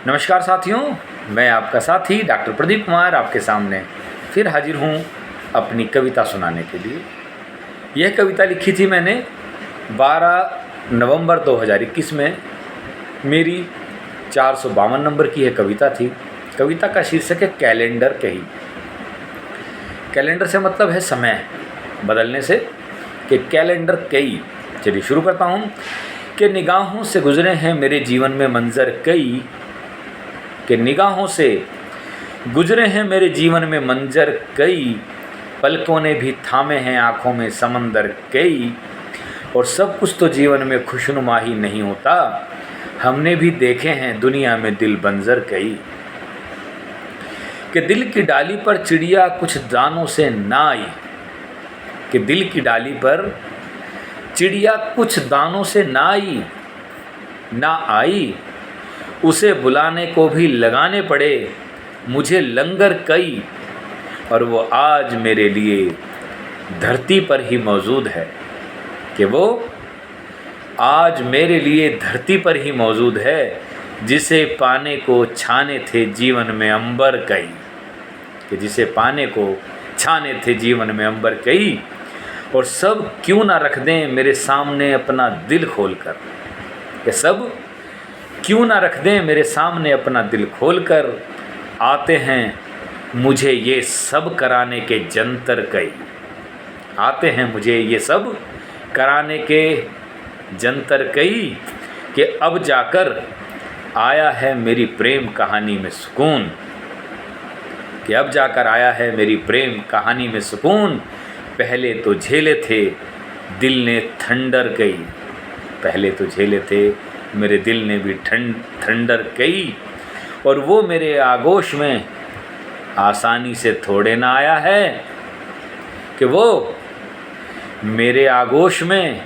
नमस्कार साथियों, मैं आपका साथी डॉक्टर प्रदीप कुमार आपके सामने फिर हाजिर हूँ अपनी कविता सुनाने के लिए। यह कविता लिखी थी मैंने 12 नवंबर 2021 में। मेरी 452 नंबर की यह कविता थी। कविता का शीर्षक है कैलेंडर कही। कैलेंडर से मतलब है समय बदलने से, कि कैलेंडर कई। चलिए शुरू करता हूँ। कि निगाहों से गुजरे हैं मेरे जीवन में मंजर कई, कि निगाहों से गुजरे हैं मेरे जीवन में मंजर कई, पलकों ने भी थामे हैं आँखों में समंदर कई, और सब कुछ तो जीवन में खुशनुमा ही नहीं होता, हमने भी देखे हैं दुनिया में दिल बंजर कई। कि दिल की डाली पर चिड़िया कुछ दानों से ना आई, कि दिल की डाली पर चिड़िया कुछ दानों से ना आई, उसे बुलाने को भी लगाने पड़े मुझे लंगर कई, और वो आज मेरे लिए धरती पर ही मौजूद है। कि वो आज मेरे लिए धरती पर ही मौजूद है, जिसे पाने को छाने थे जीवन में अंबर कई। कि जिसे पाने को छाने थे जीवन में अंबर कई, और सब क्यों ना रख दें मेरे सामने अपना दिल खोलकर। कि सब क्यों ना रख दें मेरे सामने अपना दिल खोलकर, आते हैं मुझे ये सब कराने के जंतर कई। आते हैं मुझे ये सब कराने के जंतर कई, कि अब जाकर आया है मेरी प्रेम कहानी में सुकून। कि अब जाकर आया है मेरी प्रेम कहानी में सुकून, पहले तो झेले थे दिल ने थंडर कई। पहले तो झेले थे मेरे दिल ने भी थंडर कई, और वो मेरे आगोश में आसानी से थोड़े ना आया है। कि वो मेरे आगोश में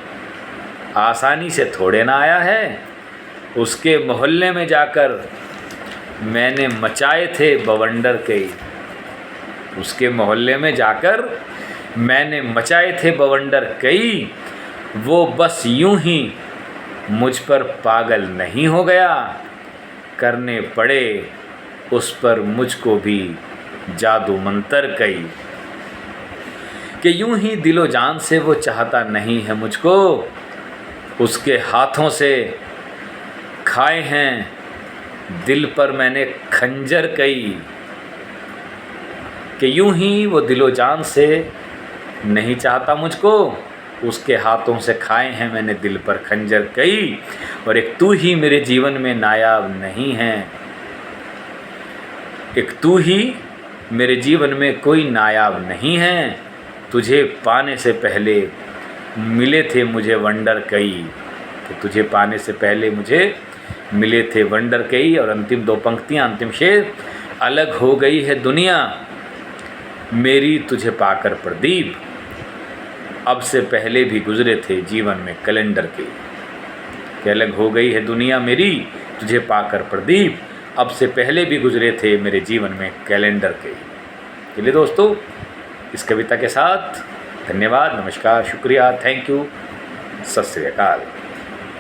आसानी से थोड़े ना आया है, उसके मोहल्ले में जाकर मैंने मचाए थे बवंडर कई। उसके मोहल्ले में जाकर मैंने मचाए थे बवंडर कई, वो बस यूं ही मुझ पर पागल नहीं हो गया, करने पड़े उस पर मुझको भी जादू मंतर कई। कि यूं ही दिलो जान से वो चाहता नहीं है मुझको, उसके हाथों से खाए हैं दिल पर मैंने खंजर कई। कि यूं ही वो दिलो जान से नहीं चाहता मुझको, उसके हाथों से खाए हैं मैंने दिल पर खंजर कई, और एक तू ही मेरे जीवन में नायाब नहीं है। एक तू ही मेरे जीवन में कोई नायाब नहीं है, तुझे पाने से पहले मिले थे मुझे वंडर कई। कि तुझे पाने से पहले मुझे मिले थे वंडर कई। और अंतिम दो पंक्तियाँ, अंतिम शेर, अलग हो गई है दुनिया मेरी तुझे पाकर प्रदीप, अब से पहले भी गुजरे थे जीवन में कैलेंडर के। कि अलग हो गई है दुनिया मेरी तुझे पाकर प्रदीप, अब से पहले भी गुजरे थे मेरे जीवन में कैलेंडर के। चलिए दोस्तों, इस कविता के साथ धन्यवाद, नमस्कार, शुक्रिया, थैंक यू, सत श्री अकाल।